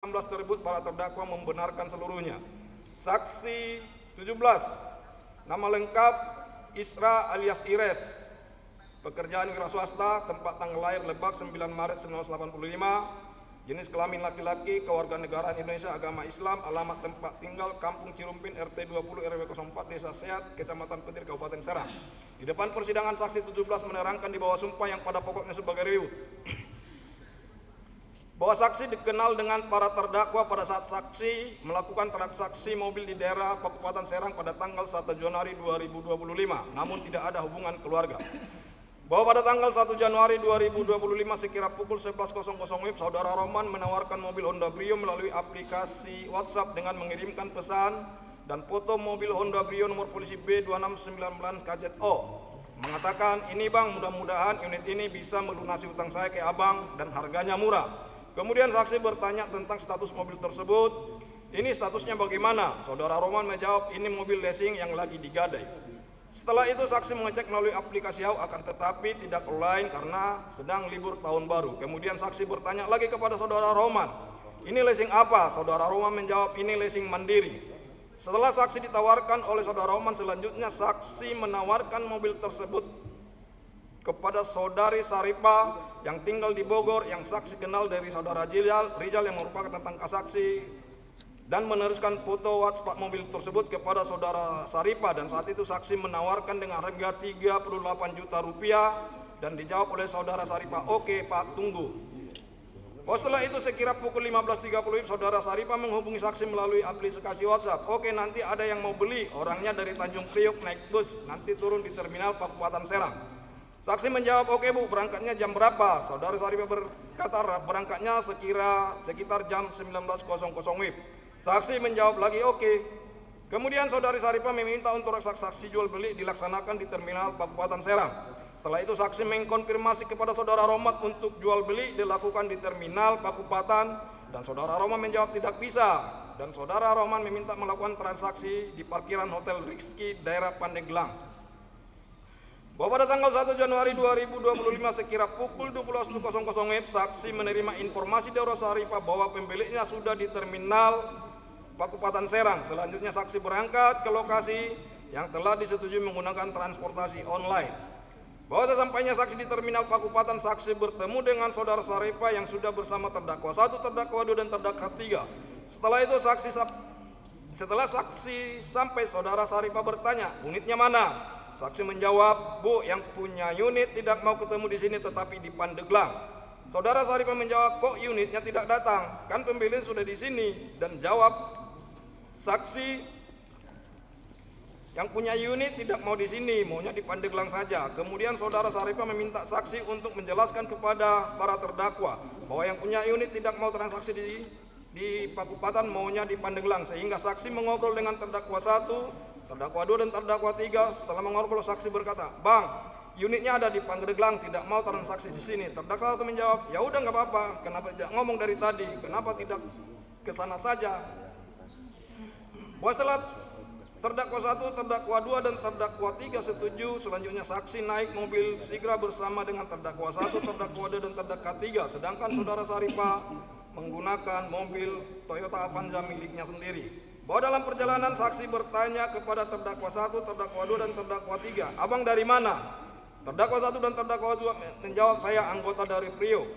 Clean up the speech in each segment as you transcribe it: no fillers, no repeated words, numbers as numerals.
16 tersebut para terdakwa membenarkan seluruhnya. Saksi 17, nama lengkap Isra alias Ires, pekerjaan wira swasta, tempat tanggal lahir Lebak 9 Maret 1985, jenis kelamin laki-laki, kewarganegaraan Indonesia, agama Islam, alamat tempat tinggal Kampung Cirumpin RT 20 RW 04 Desa Sehat, Kecamatan Petir, Kabupaten Serang. Di depan persidangan saksi 17 menerangkan di bawah sumpah yang pada pokoknya sebagai berikut. Bahwa saksi dikenal dengan para terdakwa pada saat saksi melakukan transaksi mobil di daerah Kabupaten Serang pada tanggal 1 Januari 2025, namun tidak ada hubungan keluarga. Bahwa pada tanggal 1 Januari 2025 sekira pukul 11.00 WIB, saudara Roman menawarkan mobil Honda Brio melalui aplikasi WhatsApp dengan mengirimkan pesan dan foto mobil Honda Brio nomor polisi B2699 KZO. Mengatakan, ini bang, mudah-mudahan unit ini bisa melunasi utang saya ke abang dan harganya murah. Kemudian saksi bertanya tentang status mobil tersebut. Ini statusnya bagaimana? Saudara Roman menjawab, ini mobil leasing yang lagi digadai. Setelah itu saksi mengecek melalui aplikasi HAU, akan tetapi tidak online karena sedang libur tahun baru. Kemudian saksi bertanya lagi kepada saudara Roman, ini leasing apa? Saudara Roman menjawab, ini leasing mandiri. Setelah saksi ditawarkan oleh saudara Roman, selanjutnya saksi menawarkan mobil tersebut kepada saudari Saripa yang tinggal di Bogor, yang saksi kenal dari saudara Rizal yang merupakan tetangga saksi, dan meneruskan foto WhatsApp mobil tersebut kepada saudara Saripa, dan saat itu saksi menawarkan dengan harga 38 juta rupiah dan dijawab oleh saudara Saripa, oke Pak, tunggu. Setelah itu sekira pukul 15.30 saudara Saripa menghubungi saksi melalui aplikasi WhatsApp. Oke, nanti ada yang mau beli, orangnya dari Tanjung Priok naik bus, nanti turun di terminal Kabupaten Serang. Saksi menjawab, oke Bu, berangkatnya jam berapa? Saudara Saripa berkata, berangkatnya sekitar jam 19.00 WIB. Saksi menjawab lagi, oke. Kemudian saudari Saripa meminta untuk transaksi jual beli dilaksanakan di terminal Kabupaten Serang. Setelah itu saksi mengkonfirmasi kepada saudara Roman untuk jual beli dilakukan di terminal Kabupaten, dan saudara Roman menjawab tidak bisa. Dan saudara Roman meminta melakukan transaksi di parkiran Hotel Rizky daerah Pandeglang. Bahwa pada tanggal 1 Januari 2025 sekira pukul 12.00 WIB, saksi menerima informasi dari Saripa bahwa pemiliknya sudah di terminal Kabupaten Serang. Selanjutnya saksi berangkat ke lokasi yang telah disetujui menggunakan transportasi online. Bahwa sesampainya saksi di terminal Kabupaten, saksi bertemu dengan saudara Saripa yang sudah bersama terdakwa 1, terdakwa 2, dan terdakwa 3. Setelah saksi sampai, saudara Saripa bertanya, unitnya mana? Saksi menjawab, Bu, yang punya unit tidak mau ketemu di sini tetapi di Pandeglang. Saudara Saripa menjawab, kok unitnya tidak datang? Kan pembelian sudah di sini. Dan jawab saksi, yang punya unit tidak mau di sini, maunya di Pandeglang saja. Kemudian saudara Saripa meminta saksi untuk menjelaskan kepada para terdakwa bahwa yang punya unit tidak mau transaksi di Kabupaten, maunya di Pandeglang. Sehingga saksi mengobrol dengan terdakwa 1, terdakwa 2, dan terdakwa 3. Setelah mengobrol, saksi berkata, Bang, unitnya ada di Pandeglang, tidak mau transaksi di sini. Terdakwa 1 menjawab, ya udah nggak apa-apa, kenapa tidak ngomong dari tadi, kenapa tidak ke sana saja? Bahwa setelah terdakwa 1, terdakwa 2, dan terdakwa 3 setuju, selanjutnya saksi naik mobil Sigra bersama dengan terdakwa 1, terdakwa 2, dan terdakwa 3. Sedangkan saudara Saripa menggunakan mobil Toyota Avanza miliknya sendiri. Bahwa dalam perjalanan saksi bertanya kepada terdakwa 1, terdakwa 2, dan terdakwa 3, abang dari mana? Terdakwa 1 dan terdakwa 2 menjawab, saya anggota dari Priok.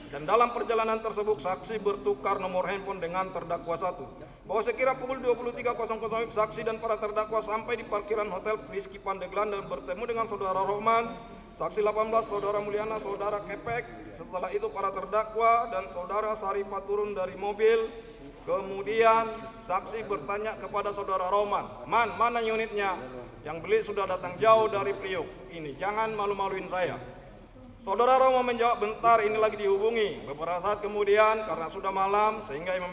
Dan dalam perjalanan tersebut saksi bertukar nomor handphone dengan terdakwa 1. Bahwa sekira pukul 23.00 saksi dan para terdakwa sampai di parkiran Hotel Rizky Pandeglang dan bertemu dengan saudara Roman, saksi 18, saudara Mulyana, saudara Kepek. Setelah itu para terdakwa dan saudara Saripa turun dari mobil. Kemudian saksi bertanya kepada saudara Roman, Man, mana unitnya? Yang beli sudah datang jauh dari Priok. Ini, jangan malu-maluin saya. Saudara Roman menjawab, bentar, ini lagi dihubungi. Beberapa saat kemudian, karena sudah malam, sehingga yang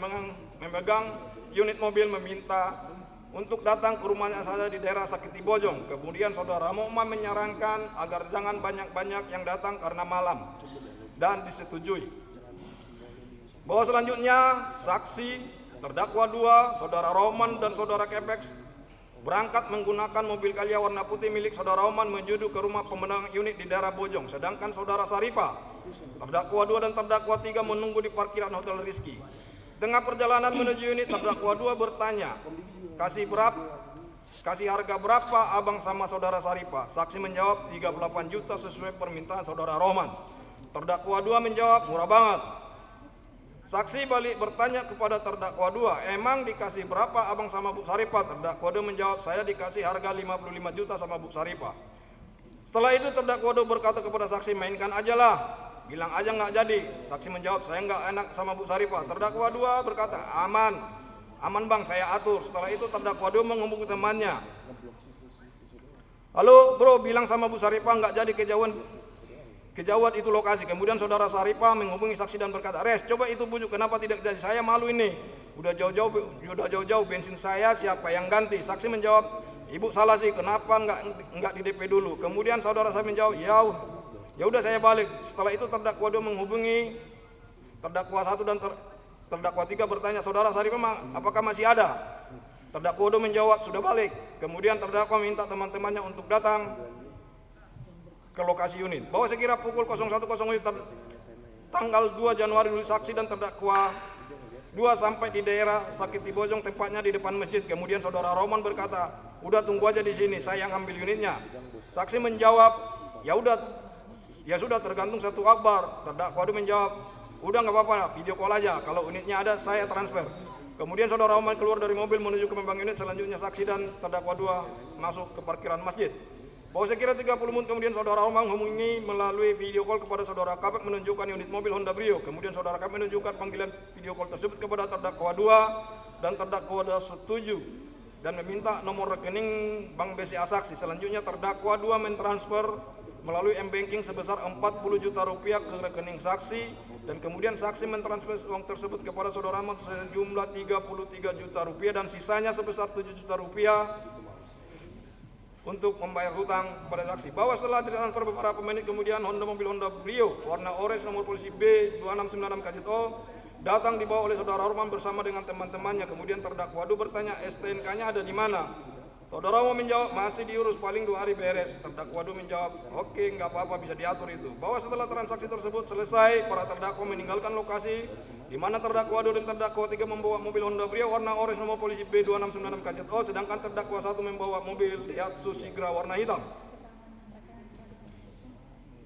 memegang unit mobil meminta untuk datang ke rumahnya saja di daerah Sakiti Bojong. Kemudian saudara Roman menyarankan agar jangan banyak-banyak yang datang karena malam, dan disetujui. Bahwa selanjutnya saksi, terdakwa 2, saudara Roman dan saudara Kepek berangkat menggunakan mobil Calya warna putih milik saudara Roman menuju ke rumah pemenang unit di daerah Bojong. Sedangkan saudara Saripa, terdakwa 2 dan terdakwa 3 menunggu di parkiran Hotel Rizky. Tengah perjalanan menuju unit, terdakwa 2 bertanya, kasih harga berapa abang sama saudara Saripah? Saksi menjawab 38 juta sesuai permintaan saudara Rohman. Terdakwa 2 menjawab, murah banget. Saksi balik bertanya kepada terdakwa 2, emang dikasih berapa abang sama Bu Saripah? Terdakwa 2 menjawab, saya dikasih harga 55 juta sama Bu Saripah. Setelah itu terdakwa 2 berkata kepada saksi, mainkan aja lah, bilang aja nggak jadi. Saksi menjawab, saya nggak enak sama Bu Saripah. Terdakwa 2 berkata, aman bang, saya atur. Setelah itu terdakwa 2 menghubungi temannya, halo bro, bilang sama Bu Saripah nggak jadi kejauhan itu lokasi. Kemudian saudara Saripah menghubungi saksi dan berkata, Res, coba itu bujuk, kenapa tidak jadi? Saya malu ini, udah jauh-jauh bensin saya, siapa yang ganti? Saksi menjawab, ibu salah sih, kenapa nggak di DP dulu? Kemudian saudara saya menjawab, ya udah saya balik. Setelah itu terdakwa 2 menghubungi terdakwa 1 dan terdakwa 3 bertanya, saudara Saripah apakah masih ada? Terdakwa 2 menjawab, sudah balik. Kemudian terdakwa minta teman-temannya untuk datang ke lokasi unit. Bahwa sekira pukul 01.00 tanggal 2 Januari saksi dan terdakwa 2 sampai di daerah Sakit Bojong, tepatnya di depan masjid. Kemudian saudara Roman berkata, udah tunggu aja di sini, saya yang ambil unitnya. Saksi menjawab, ya sudah tergantung satu akbar. Terdakwa 2 menjawab, udah nggak apa-apa, video call aja, kalau unitnya ada saya transfer. Kemudian saudara Roman keluar dari mobil menuju ke membang unit. Selanjutnya saksi dan terdakwa 2 masuk ke parkiran masjid. Bahwa sekira 30 menit kemudian saudara Roman menghubungi melalui video call kepada saudara Kabak menunjukkan unit mobil Honda Brio. Kemudian saudara Kabak menunjukkan panggilan video call tersebut kepada terdakwa 2 dan terdakwa 2 setuju dan meminta nomor rekening Bank BCA saksi. Selanjutnya terdakwa 2 mentransfer melalui M-Banking sebesar 40 juta rupiah ke rekening saksi, dan kemudian saksi mentransfer uang tersebut kepada saudara Roman sejumlah 33 juta rupiah dan sisanya sebesar 7 juta rupiah untuk membayar hutang kepada saksi. Bahwa setelah ditransfer beberapa menit kemudian mobil Honda Brio warna orange nomor polisi B2696 KZO datang dibawa oleh saudara Roman bersama dengan teman-temannya. Kemudian terdakwa 2 bertanya, STNK-nya ada di mana? Saudara Roman menjawab, masih diurus, paling 2 hari beres. Terdakwa 2 menjawab, oke, nggak apa-apa, bisa diatur itu. Bahwa setelah transaksi tersebut selesai, para terdakwa meninggalkan lokasi, di mana terdakwa 2 dan terdakwa 3 membawa mobil Honda Brio warna orange nomor polisi B2696 KZO, sedangkan terdakwa 1 membawa mobil Daihatsu Sigra warna hitam.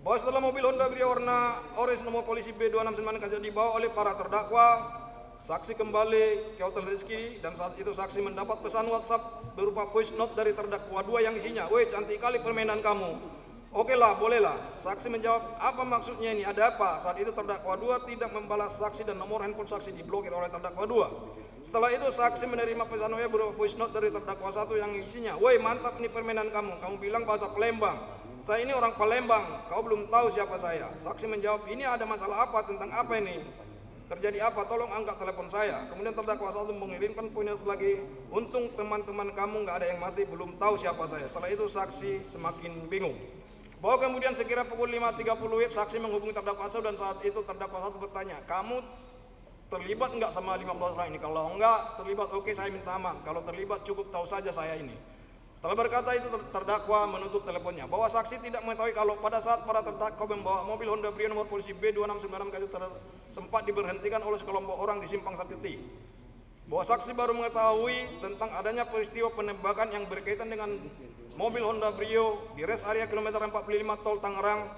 Bahwa setelah mobil Honda Brio warna orange nomor polisi B2696 KZO dibawa oleh para terdakwa, saksi kembali ke Hotel Rizky, dan saat itu saksi mendapat pesan WhatsApp berupa voice note dari terdakwa 2 yang isinya, woi cantik kali permainan kamu. Oke lah, bolehlah. Saksi menjawab, apa maksudnya ini, ada apa? Saat itu terdakwa 2 tidak membalas saksi dan nomor handphone saksi diblokir oleh terdakwa 2. Setelah itu saksi menerima pesan WA berupa voice note dari terdakwa 1 yang isinya, woi mantap ini permainan kamu bilang bahasa Palembang. Saya ini orang Palembang, kau belum tahu siapa saya. Saksi menjawab, ini ada masalah apa, tentang apa ini? Terjadi apa? Tolong angkat telepon saya. Kemudian terdakwa 1 mengirimkan poinnya lagi, untung teman-teman kamu nggak ada yang mati, belum tahu siapa saya. Setelah itu saksi semakin bingung. Bahwa kemudian sekira pukul 5.30 saksi menghubungi terdakwa 1 dan saat itu terdakwa 1 bertanya, kamu terlibat nggak sama 15 orang ini? Kalau enggak terlibat, oke saya minta maaf. Kalau terlibat cukup tahu saja saya ini. Setelah berkata itu terdakwa menutup teleponnya. Bahwa saksi tidak mengetahui kalau pada saat para terdakwa membawa mobil Honda Brio nomor polisi B2696 KZO sempat diberhentikan oleh sekelompok orang di Simpang Sakti. Bahwa saksi baru mengetahui tentang adanya peristiwa penembakan yang berkaitan dengan mobil Honda Brio di rest area kilometer 45 Tol Tangerang,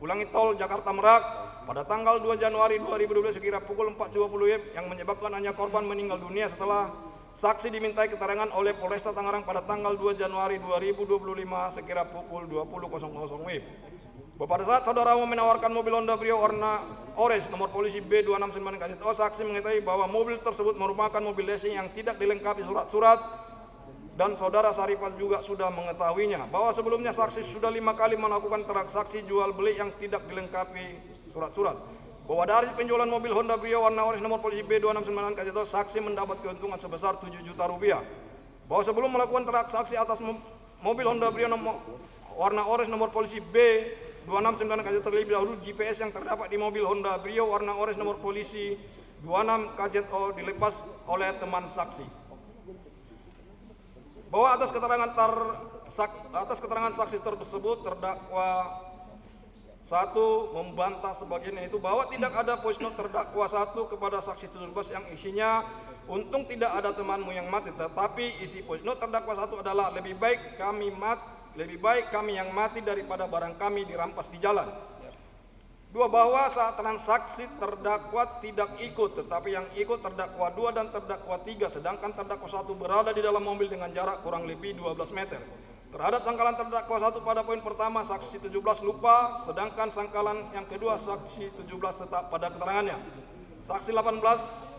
ulangi Tol Jakarta Merak pada tanggal 2 Januari 2012 sekira pukul 4.20 WIB yang menyebabkan hanya korban meninggal dunia setelah saksi dimintai keterangan oleh Polresta Tangerang pada tanggal 2 Januari 2025 sekira pukul 20.00 WIB. Pada saat saudara menawarkan mobil Honda Brio warna orange nomor polisi B2696 KZO, saksi mengetahui bahwa mobil tersebut merupakan mobil leasing yang tidak dilengkapi surat-surat, dan saudara Saripah juga sudah mengetahuinya. Bahwa sebelumnya saksi sudah 5 kali melakukan transaksi jual beli yang tidak dilengkapi surat-surat. Bahwa dari penjualan mobil Honda Brio warna orange nomor polisi B2696 KZO, saksi mendapat keuntungan sebesar 7 juta rupiah. Bahwa sebelum melakukan transaksi atas mobil Honda Brio warna orange nomor polisi B269 KZO, terlebih dahulu GPS yang terdapat di mobil Honda Brio warna orange nomor polisi 26 KZO dilepas oleh teman saksi. Bahwa atas keterangan saksi tersebut terdakwa 1 Satu, membantah sebagainya itu bahwa tidak ada voice note terdakwa 1 kepada saksi 17 yang isinya, untung tidak ada temanmu yang mati, tetapi isi voice note terdakwa 1 adalah lebih baik kami yang mati daripada barang kami dirampas di jalan. 2, bahwa saat transaksi terdakwa tidak ikut, tetapi yang ikut terdakwa 2 dan terdakwa 3, sedangkan terdakwa 1 berada di dalam mobil dengan jarak kurang lebih 12 meter. Terhadap sangkalan terdakwa 1 pada poin pertama, saksi 17 lupa, sedangkan sangkalan yang kedua saksi 17 tetap pada keterangannya. Saksi 18